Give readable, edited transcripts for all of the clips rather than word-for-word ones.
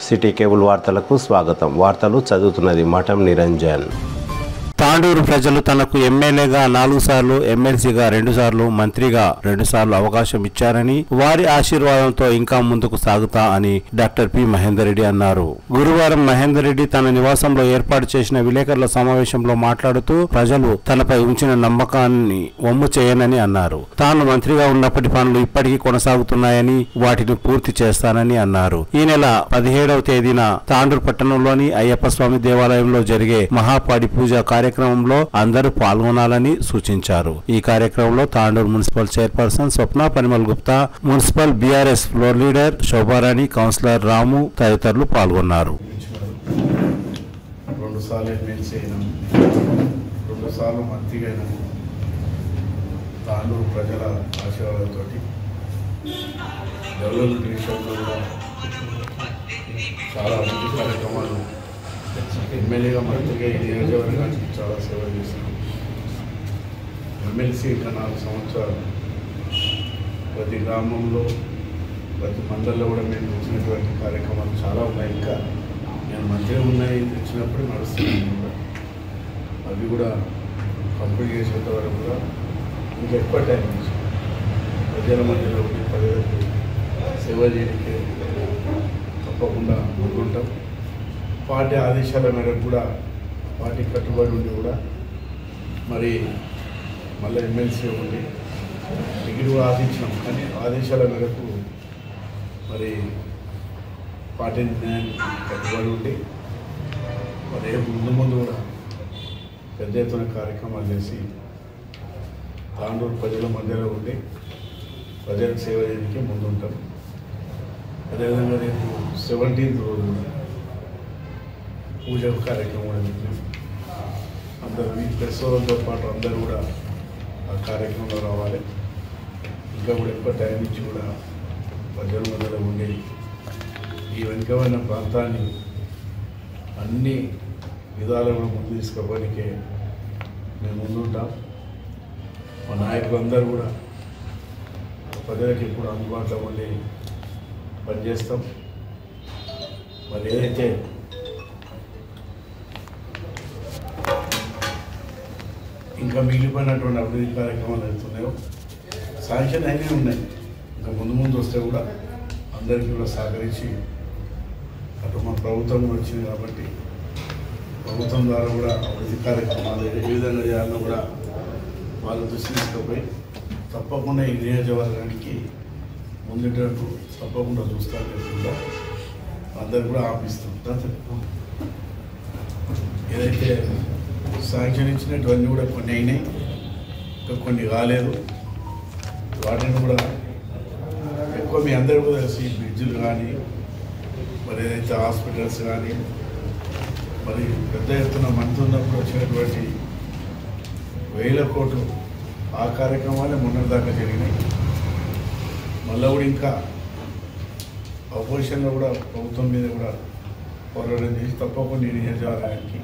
City cable వార్తలకు స్వాగతం. వార్తలు చదువుతున్నది మఠం నిరంజన్. తాండూరు ప్రజలు తనకు ఎమ్మెల్యేగా 4 సార్లు, ఎమ్మెల్సీగా 2 సార్లు, మంత్రిగా 2 సార్లు అవకాశం ఇచ్చారని, వారి ఆశీర్వాదంతో ఇంకా ముందుకు సాగుతా అని డాక్టర్ పి మహేందర్ రెడ్డి అన్నారు. గురువారం మహేందర్ రెడ్డి తన నివాసంలో ఏర్పాటు చేసిన విలేకరుల సమావేశంలో మాట్లాడుతూ ప్రజలు తనపై ఉంచిన నమ్మకాన్ని వమ్ము చేయనని అన్నారు. తాను మంత్రిగా ఉన్నప్పటి పనులు ఇప్పటికీ కొనసాగుతున్నాయని, వాటిని పూర్తి చేస్తానని అన్నారు. ఈ నెల 17వ తేదీన తాండూరు పట్టణంలోని అయ్యప్ప స్వామి దేవాలయంలో జరిగే మహాపాడి పూజ కార్యక్రమంలో అందరూ పాల్గొనాలని సూచించారు. ఈ కార్యక్రమంలో Tandur municipal chairperson Swapna Parimal Gupta, municipal BRS floor leader Shobharani, councillor Ramu తదితరులు పాల్గొన్నారు. 2 సార్లు ఎమ్మెల్సీ అయినాం, 2 సార్లు మంత్రిగా అయినాం. తాండూరు ప్రజల ఆశీర్వాదంతో డెవలప్మెంట్ విషయంలో కూడా చాలా అభివృద్ధి కార్యక్రమాలు ఎమ్మెల్యేగా మంత్రిగా ఈ నియోజకవర్గానికి చాలా సేవ చేశాను. ఎమ్మెల్సీ ఇంకా 4 సంవత్సరాలు ప్రతి గ్రామంలో, ప్రతి మండలంలో కూడా మేము వచ్చినటువంటి కార్యక్రమాలు చాలా ఉన్నాయి. ఇంకా నేను మంత్రిగా ఉన్నాయి తెచ్చినప్పుడు నడుస్తున్నాను కూడా, అవి కూడా కంప్లీట్ చేసేంత వరకు కూడా ఇంకెక్కువ టైం నుంచి ప్రజల మధ్యలో ఉండి ప్రజలకు సేవ చేయడానికి తప్పకుండా ముందుంటాం. పార్టీ ఆదేశాల మేరకు కూడా, పార్టీ కట్టుబడి ఉండి కూడా మరి మళ్ళీ ఎమ్మెల్సీ ఉండి టికెట్ కూడా ఆశించినాం. కానీ ఆదేశాల మేరకు మరి పార్టీ నిర్ణయానికి కట్టుబడి ఉండి మరి ముందు కూడా పెద్ద ఎత్తున కార్యక్రమాలు చేసి తాండూరు ప్రజల మధ్యలో ఉండి ప్రజలకు సేవ చేయడానికి ముందుంటాం. అదేవిధంగా రేపు 17వ రోజు పూజ కార్యక్రమం కూడా పెట్టినాం. అందరూ ఈ ప్రసవంతో పాటు అందరూ కూడా ఆ కార్యక్రమంలో రావాలి. ఇంకా కూడా ఎక్కువ టైం ఇచ్చి కూడా ప్రజల మధ్యలో ఉండి ఈ వెనుకబడిన ప్రాంతాన్ని అన్ని విధాలు కూడా ముందు తీసుకోవడానికే మేము ముందుంటాం. మా నాయకులందరూ కూడా ప్రజలకు ఎప్పుడు అందుబాటులో ఉండి పనిచేస్తాం. మరి ఏదైతే ఇంకా మిగిలిపోయినటువంటి అభివృద్ధి కార్యక్రమాలు అవుతున్నాయో శాంక్షన్ అయినవి ఉన్నాయి. ఇంకా ముందు వస్తే కూడా అందరికీ కూడా సహకరించి అటు మన ప్రభుత్వం వచ్చింది కాబట్టి ప్రభుత్వం ద్వారా కూడా అభివృద్ధి కార్యక్రమాలు ఏ విధంగా చేయాలో కూడా వాళ్ళ దృష్టి తీసుకుపోయి తప్పకుండా ఈ నియోజకవర్గానికి ముందుటట్టు తప్పకుండా చూస్తాను కూడా అందరు కూడా ఆపిస్తాం. ఏదైతే శాంక్షన్ ఇచ్చినటువన్నీ కూడా కొన్ని అయినాయి, ఇంకా కొన్ని కాలేదు. వాటిని కూడా ఎక్కువ మీ అందరూ కూడా తెలిసి బ్రిడ్జులు కానీ, మరి ఏదైతే హాస్పిటల్స్ కానీ, మరి పెద్ద ఎత్తున మంత్రి ఉన్నప్పుడు వచ్చినటువంటి 1000 కోట్లు ఆ కార్యక్రమాలే మొన్నటిదాకా జరిగినాయి. మళ్ళీ కూడా ఇంకా అపోజిషన్లో కూడా ప్రభుత్వం మీద కూడా పోరాటం చేసి తప్పకుండా ఈ నియోజకవర్గానికి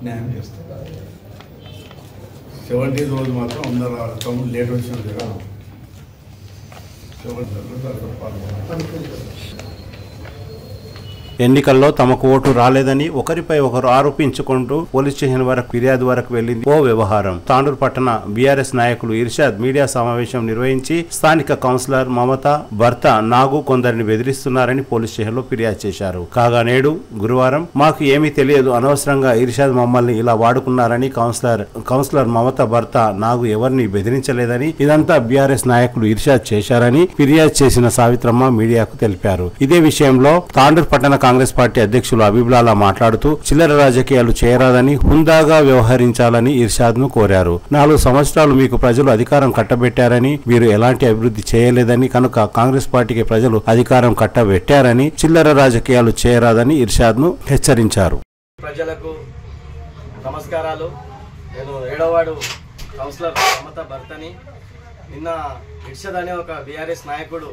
న్యాయం చేస్తాం. 17వ రోజు మాత్రం అందరూ ఆడతాం. లేట్ వచ్చిన కదా 17 పాల్గొనాలి. ఎన్నికల్లో తమకు ఓటు రాలేదని ఒకరిపై ఒకరు ఆరోపించుకుంటూ పోలీస్ స్టేషన్ వరకు ఫిర్యాదు వరకు వెళ్లింది ఓ వ్యవహారం. తాండూరు పట్టణ బీఆర్ఎస్ నాయకులు ఇర్షాద్ మీడియా సమావేశం నిర్వహించి స్థానిక కౌన్సిలర్ మమత భర్త నాగు కొందరిని బెదిరిస్తున్నారని పోలీస్ స్టేషన్ లో ఫిర్యాదు చేశారు. కాగా నేడు గురువారం మాకు ఏమీ తెలియదు, అనవసరంగా ఇర్షాద్ మమ్మల్ని ఇలా వాడుకున్నారని కౌన్సిలర్ మమత భర్త నాగు ఎవరిని బెదిరించలేదని, ఇదంతా బీఆర్ఎస్ నాయకులు ఇర్షాద్ చేశారని ఫిర్యాదు చేసిన సావిత్రమ్మ మీడియాకు తెలిపారు. ఇదే విషయంలో తాండూరు పట్టణ కాంగ్రెస్ పార్టీ అధ్యక్షులు అబీబుల్లా మాట్లాడుతూ చిల్లర రాజకీయాలు చేయరాదని, హుందాగా వ్యవహరించాలని ఇర్షాద్ ను కోరారు. 4 సంవత్సరాలు మీకు ప్రజలు అధికారం కట్టబెట్టారని, మీరు ఎలాంటి అభివృద్ధి చేయలేదని, కనుక కాంగ్రెస్ పార్టీకి ప్రజలు అధికారం కట్టబెట్టారని, చిల్లర రాజకీయాలు చేయరాదని ఇర్షాద్ ను హెచ్చరించారు. ప్రజలకు నమస్కారాలు. నేను 7వ వార్డు కౌన్సిలర్ మమత భర్తని. నిన్న ఇర్షాద్ అనే ఒక బీఆర్ఎస్ నాయకుడు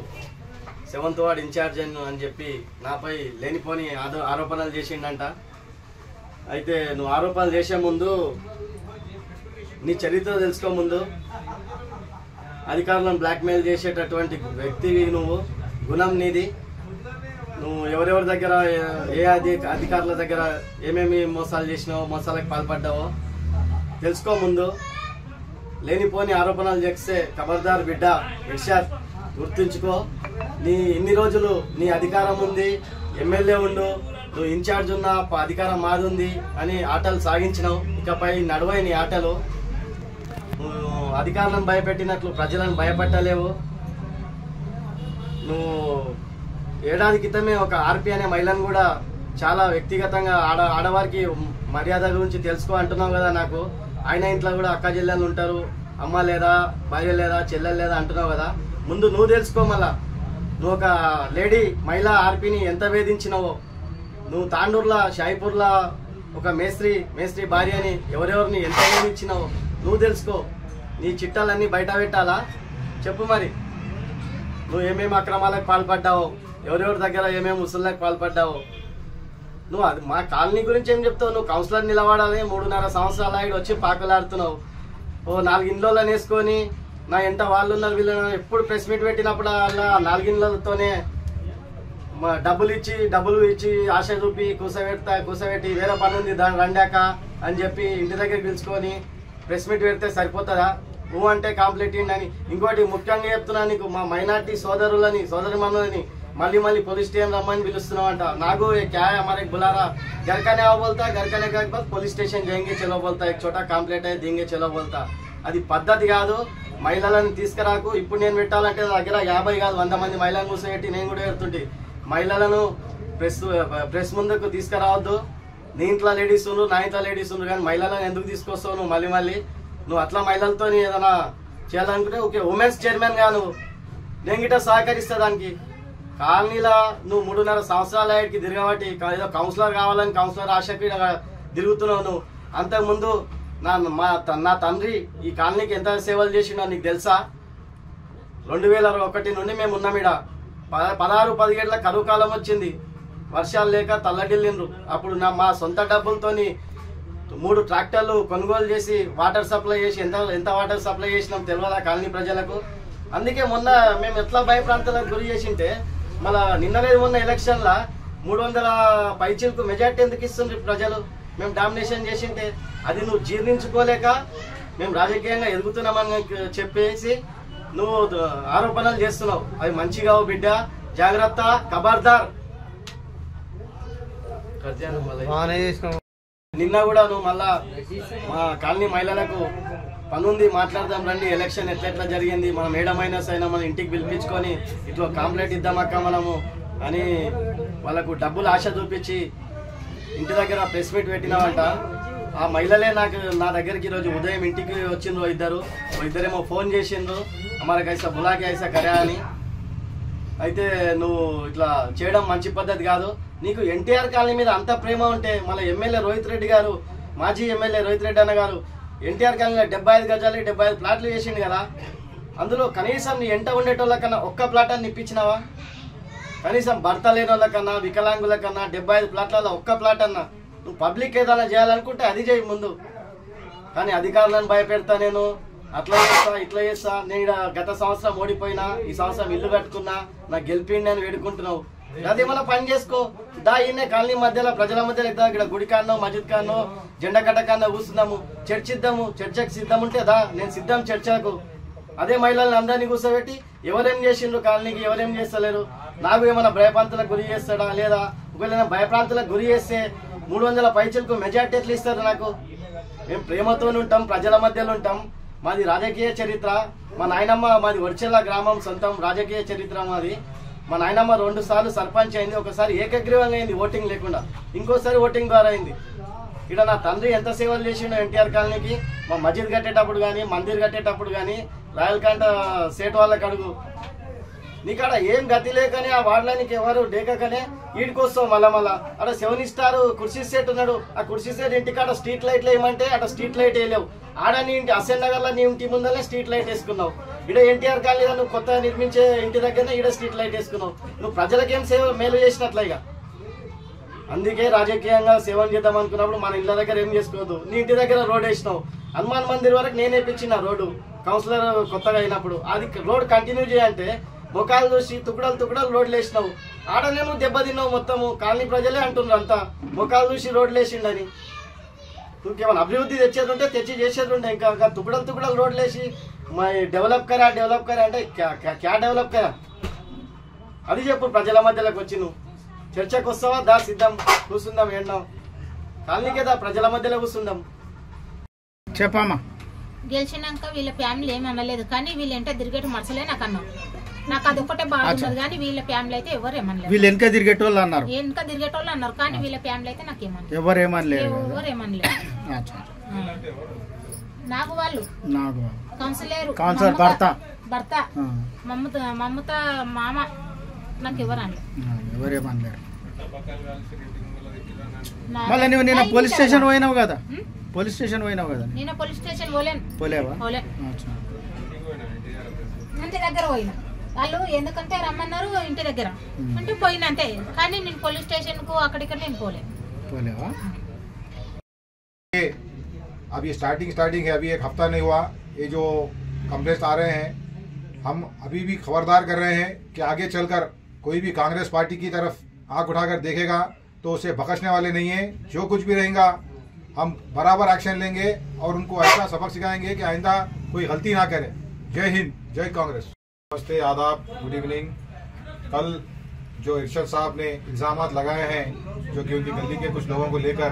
7వ వార్డు ఇన్ఛార్జ్ అని చెప్పి నాపై లేనిపోని ఆరోపణలు చేసిండంట. అయితే నువ్వు ఆరోపణలు చేసే ముందు నీ చరిత్ర తెలుసుకో. ముందు అధికారులను బ్లాక్మెయిల్ చేసేటటువంటి వ్యక్తివి నువ్వు, గుణం నీది. నువ్వు ఎవరెవరి దగ్గర ఏ అధికారుల దగ్గర ఏమేమి మోసాలు చేసినావో, మోసాలకు పాల్పడ్డావో తెలుసుకో. ముందు లేనిపోని ఆరోపణలు చేస్తే ఖబర్దార్ బిడ్డ ఇర్షాద్, గుర్తుంచుకో. ఇన్ని రోజులు నీ అధికారం ఉంది, ఎమ్మెల్యే ఉండు, నువ్వు ఇన్ఛార్జ్ ఉన్న అధికారం మాది ఉంది అని ఆటలు సాగించినావు. ఇకపై నడవై నీ ఆటలు. నువ్వు అధికారులను భయపెట్టినట్లు ప్రజలను భయపెట్టలేవు. నువ్వు ఏడాది క్రితమే ఒక ఆర్పి అనే మహిళను కూడా చాలా వ్యక్తిగతంగా ఆడవారికి మర్యాద గురించి తెలుసుకో అంటున్నావు కదా. నాకు ఆయన ఇంట్లో కూడా అక్క చెల్లెలు ఉంటారు, అమ్మ లేదా, భార్య లేదా, చెల్లెలు లేదా అంటున్నావు కదా. ముందు నువ్వు తెలుసుకో. మళ్ళా నువ్వు ఒక లేడీ మహిళా ఆర్పిని ఎంత వేధించినావో, నువ్వు తాండూరులో షాయిపూర్లో ఒక మేస్త్రి భార్యని ఎవరెవరిని ఎంత వేధించినావో నువ్వు తెలుసుకో. నీ చిట్టాలన్నీ బయట పెట్టాలా? చెప్పు మరి. నువ్వు ఏమేమి అక్రమాలకు పాల్పడ్డావో, ఎవరెవరి దగ్గర ఏమేమి ఉసుళ్ళకు పాల్పడ్డావో. నువ్వు అది మా కాలనీ గురించి ఏం చెప్తావు? నువ్వు కౌన్సిలర్ నిలబడాలి, 3.5 సంవత్సరాలు ఆయన వచ్చి పాకలాడుతున్నావు. 4 ఇండ్లలో వేసుకొని నా ఎంట వాళ్ళు ఉన్నారు వీళ్ళు ఎప్పుడు ప్రెస్ మీట్ పెట్టినప్పుడు అలా 4 ఇండ్లతోనే డబ్బులు ఇచ్చి ఆశ చూపి కూసబెట్టి వేరే పని ఉంది దాన్ని రండాక అని చెప్పి ఇంటి దగ్గర పిలుచుకొని ప్రెస్ మీట్ పెడితే సరిపోతుందా? నువ్వు అంటే కాంప్లీట్ అని. ఇంకోటి ముఖ్యంగా చెప్తున్నా నీకు, మా మైనార్టీ సోదరిమణులని మళ్ళీ పోలీస్ స్టేషన్ రమ్మని పిలుస్తున్నావు అంట. నాకు क्या है हमारे बुला रहा, घर का नहीं बोलता, घर का नहीं बाद పోలీస్ స్టేషన్ जाएंगे चलो बोलता, एक छोटा కంప్లైంట్ है देंगे चलो बोलता. అది పద్ధతి కాదు. మహిళలను తీసుకురాకు. ఇప్పుడు నేను పెట్టాలంటే దగ్గర 50 కాదు 100 మంది మహిళలను కూర్చోబెట్టి నేను కూడా పెడుతుంటే. మహిళలను ప్రెస్ ముందుకు తీసుకురావద్దు. నీ ఇంట్లో లేడీస్ ఉండ్రు, నా ఇంట్లో లేడీస్ ఉండ్రు, కానీ మహిళలను ఎందుకు తీసుకొస్తావు నువ్వు? మళ్ళీ నువ్వు అట్లా మహిళలతో ఏదైనా చేయాలనుకుంటే ఓకే, ఉమెన్స్ చైర్మన్ గా నువ్వు నేను గిట్ట సహకరిస్తా దానికి. కాలనీలో నువ్వు 3.5 సంవత్సరాల ఆయనకి తిరగబట్టి ఏదో కౌన్సిలర్ కావాలని కౌన్సిలర్ ఆశకి తిరుగుతున్నావు నువ్వు. అంతకుముందు నా తండ్రి ఈ కాలనీకి ఎంత సేవలు చేసిండో నీకు తెలుసా? 2001 నుండి మేము ఉన్నాం ఈడ. 16-17 కరువు కాలం వచ్చింది, వర్షాలు లేక తల్లడిల్లిండ్రు. అప్పుడు మా సొంత డబ్బులతోని 3 ట్రాక్టర్లు కొనుగోలు చేసి వాటర్ సప్లై చేసి ఎంత వాటర్ సప్లై చేసినాం తెలియదా కాలనీ ప్రజలకు? అందుకే మొన్న మేము ఎట్లా భయప్రాంతాలకు గురి చేసింటే మళ్ళా నిన్నలేదు మొన్న ఎలక్షన్లా 300 పైచీలకు మెజార్టీ ఎందుకు ఇస్తుంది ప్రజలు? మేము డామినేషన్ చేసింటే అది నువ్వు జీర్ణించుకోలేక మేము రాజకీయంగా ఎదుగుతున్నామని చెప్పేసి నువ్వు ఆరోపణలు చేస్తున్నావు. అవి మంచిగా బిడ్డ, జాగ్రత్త, ఖబర్దార్. నిన్న కూడా నువ్వు మళ్ళా మా కాలనీ మహిళలకు పనుంది మాట్లాడదాం రండి, ఎలక్షన్ ఎట్లా జరిగింది, మన మేడం అయినా మన ఇంటికి పిలిపించుకొని ఇట్లా కంప్లైంట్ ఇద్దామక్క మనము అని వాళ్ళకు డబ్బులు ఆశ చూపించి ఇంటి దగ్గర ప్రెస్ మీట్ పెట్టినామంట. ఆ మహిళలే నా దగ్గరికి ఈరోజు ఉదయం ఇంటికి వచ్చిండ్రు ఇద్దరేమో ఫోన్ చేసిండ్రు, అమ్మారా కైసా బులాకి ఐసా కరా అని. అయితే నువ్వు ఇట్లా చేయడం మంచి పద్ధతి కాదు. నీకు ఎన్టీఆర్ కాలనీ మీద అంత ప్రేమ ఉంటే మళ్ళీ ఎమ్మెల్యే రోహిత్ రెడ్డి గారు, మాజీ ఎమ్మెల్యే రోహిత్ రెడ్డి అన్న గారు ఎన్టీఆర్ కాలనీలో 75 గజాలు 75 ప్లాట్లు చేసిండు కదా. అందులో కనీసం నీ ఎంట ఉండేటోళ్ళకన్నా ఒక్క ప్లాట్ అని ఇప్పించినావా? కనీసం భర్త లేని వాళ్ళకన్నా వికలాంగులకన్నా 75 ప్లాట్లలో ఒక్క ప్లాట్ అన్నా. నువ్వు పబ్లిక్ ఏదైనా చేయాలనుకుంటే అది చేయి ముందు. కానీ అధికారులను భయపెడతా, నేను అట్లా చేస్తా ఇట్లా చేస్తా, నేను గత సంవత్సరం ఓడిపోయినా ఈ సంవత్సరం ఇల్లు కట్టుకున్నా, నాకు గెలిపిండి అని వేడుకుంటున్నావు. అదేమన్నా పని చేసుకో. ఈయనే కాలనీ మధ్యలో ప్రజల మధ్యలో ఇక్కడ గుడి కాన్నో మస్జిద్ కాన్నో జెండా కట్ట కాన్నో కూర్చున్నాము, చర్చిద్దాము, చర్చకు సిద్ధం ఉంటే నేను సిద్ధం చర్చకు. అదే మహిళలను అందరినీ కూర్చోబెట్టి ఎవరేం చేసిండ్రు కాలనీకి, ఎవరేం చేస్తలేరు, నాకు ఏమైనా భయప్రాంతాలకు గురి చేస్తాడా లేదా? ఒకవేళ భయప్రాంతాలకు గురి చేస్తే 300 పైచలకు మెజార్టీ ఎట్లా ఇస్తారు నాకు? మేము ప్రేమతో ఉంటాం, ప్రజల మధ్యలో ఉంటాం. మాది రాజకీయ చరిత్ర. మా నాయనమ్మ మాది వడ్చెల్ల గ్రామం సొంతం రాజకీయ చరిత్ర మాది. మా నాయనమ్మ 2 సార్లు సర్పంచ్ అయింది, ఒకసారి ఏకగ్రీవంగా అయింది ఓటింగ్ లేకుండా, ఇంకోసారి ఓటింగ్ ద్వారా అయింది. ఇక్కడ నా తండ్రి ఎంత సేవలు చేసిండో ఎన్టీఆర్ కాలనీకి. మా మస్జిద్ కట్టేటప్పుడు కానీ మందిర్ కట్టేటప్పుడు కానీ రాయలకాంట సేట్ వాళ్ళకి అడుగు. నీకాడ ఏం గతి లేకనే ఆ వార్డులనికి ఎవరు డేకనే ఈడికొస్తావు. మళ్ళా అక్కడ 7 స్టార్ కుర్సీ సెట్ ఉన్నాడు, ఆ కుర్సీ సెట్ ఇంటికాడ స్ట్రీట్ లైట్లు వేయమంటే అక్కడ స్ట్రీట్ లైట్ వేయలేవు. ఆడ నీ ఇంటి అసెన్ నగర్ లో నీ ఇంటి ముందరనే స్ట్రీట్ లైట్ వేసుకున్నావు. ఇక్కడ ఎన్టీఆర్ కాలనీలో నువ్వు కొత్తగా నిర్మించే ఇంటి దగ్గరనే ఈడ స్ట్రీట్ లైట్ వేసుకున్నావు. నువ్వు ప్రజలకేం సేవ మేలు చేసినట్లేగా. అందుకే రాజకీయంగా సేవలు చేద్దాం అనుకున్నప్పుడు మన ఇళ్ళ దగ్గర ఏం చేసుకోవద్దు. నీ ఇంటి దగ్గర రోడ్ వేసినావు, హనుమాన్ మందిర్ వరకు నేనే ఇప్పించిన రోడ్డు కౌన్సిలర్ కొత్తగా అయినప్పుడు. అది రోడ్ కంటిన్యూ చేయంటే ముఖాలు చూసి తుకుడలు రోడ్లు వేసినావు. ఆడనే నువ్వు దెబ్బతిన్నావు మొత్తము. కాలనీ ప్రజలే అంటున్నారు అంతా, ముఖాలు చూసి రోడ్లు వేసిండని. నువ్వేమైనా అభివృద్ధి తెచ్చేది ఉంటే తెచ్చి చేసేది ఉండే, ఇంకా తుకుడలు రోడ్లు వేసి డెవలప్ కరా అంటే క్యా డెవలప్ కరా అది చెప్పు. ప్రజల మధ్యలోకి వచ్చి నువ్వు చర్చకు వస్తావా? దా సిద్ధం, కూర్చుందాం, ఏంటాం కాలనీకేదా ప్రజల మధ్యలో కూర్చుందాం. చెప్పమ్మా. గెలిచినాక వీళ్ళ ఫ్యామిలీ ఏమి అనలేదు, కానీ వీళ్ళు ఎంట తిరిగేటి మనసులే నాకు అన్నావు. నాకు అది ఒక్కటే బాగుంటుంది, కానీ వీళ్ళ ఫ్యామిలీ అయితే ఎవరు ఏమనలేదు. వీళ్ళు వెనక తిరిగేటోళ్ళు అన్నారు, వెనక తిరిగేటోళ్ళు అన్నారు, కానీ వీళ్ళ ఫ్యామిలీ అయితే నాకు ఏమనలేదు, ఎవరు ఏమనలేదు. నాకు వాళ్ళు కౌన్సిలర్ భర్త మమ్మత మామ నాకు ఎవరు అనలేదు, ఎవరేమనలేరు. మళ్ళీ నువ్వు నిన్న పోలీస్ స్టేషన్ పోయినావు కదా? నేను పోలీస్ స్టేషన్ పోలేవా? ఇంటి దగ్గర పోయినా. వాళ్ళు ఎందుకంటే రమ్మన్నారు ఇంటి దగ్గర అంటే పోయినా అంతే, కానీ నేను పోలీస్ స్టేషన్ కు అక్కడిక్కడ నేను పోలేవా? अब ये स्टार्टिंग है, अभी एक हफ्ता नहीं हुआ, ये जो कंप्लेंट्स आ रहे हैं हम अभी भी खबरदार कर रहे हैं कि आगे चलकर कोई भी कांग्रेस पार्टी की तरफ आंख उठाकर देखेगा तो उसे बख्शने वाले नहीं है। जो कुछ भी रहेगा हम बराबर एक्शन लेंगे और उनको ऐसा सबक सिखाएंगे कि आइंदा कोई गलती ना करे। जय हिंद, जय कांग्रेस। नमस्ते, आदाब, गुड इवनिंग। कल जो इरशाद साहब ने इल्ज़ामात लगाए हैं जो कि उनकी गली के कुछ लोगों को लेकर,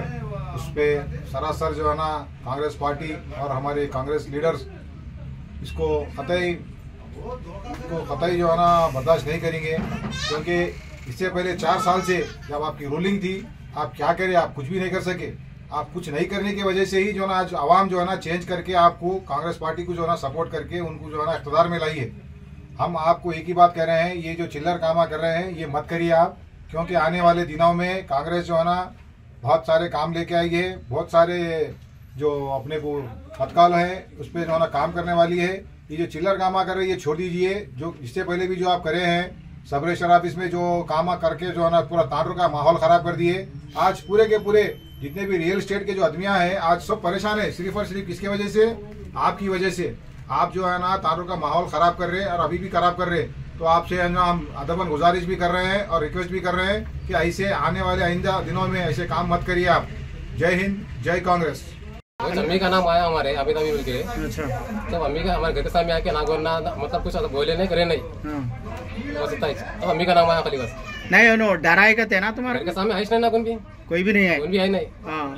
उस पर सरासर जो है ना कांग्रेस पार्टी और हमारे कांग्रेस लीडर्स इसको कतई जो है ना बर्दाश्त नहीं करेंगे, क्योंकि इससे पहले 4 साल से जब आपकी रूलिंग थी आप क्या करें, आप कुछ भी नहीं कर सके। आप कुछ नहीं करने की वजह से ही जो है ना आज आवाम जो है ना चेंज करके आपको कांग्रेस पार्टी को जो है ना सपोर्ट करके उनको जो है ना इख्तियार में लाई है। हम आपको एक ही बात कह रहे हैं, ये जो चिल्लर कामा कर रहे हैं ये मत करिए आप, क्योंकि आने वाले दिनों में कांग्रेस जो है ना बहुत सारे काम लेके आई है, बहुत सारे जो अपने को तत्काल है उस पर जो है ना काम करने वाली है। ये जो चिल्लर कामा कर रही है ये छोड़ दीजिए। जो इससे पहले भी जो आप करे हैं सबरे शराब इसमें जो कामा करके जो है ना पूरा तांडव का माहौल खराब कर दिए। आज पूरे के पूरे जितने भी रियल एस्टेट के जो आदमियां हैं आज सब परेशान है, सिर्फ और सिर्फ किसके वजह से? आपकी वजह से। आप जो है ना तांडव का माहौल खराब कर रहे हैं और अभी भी खराब कर रहे हैं। तो आपसे हम अदबन गुजारिश भी कर रहे हैं और रिक्वेस्ट भी कर रहे हैं कि ऐसे आने वाले आइंदा दिनों में ऐसे काम मत करिए आप। जय हिंद, जय कांग्रेस। अम्मी का नाम आया हमारे अभी तभी मिल के। अच्छा, तो अम्मी का हमारे घर के सामने आके ना बोलना, मतलब कुछ बोले नहीं करे नहीं, बस इतना ही। तो अम्मी का नाम आया खाली बस। नहीं नो डराए का थे ना तुम्हारे घर के सामने आइस नहीं ना कोई भी नहीं है? कोई भी है नहीं,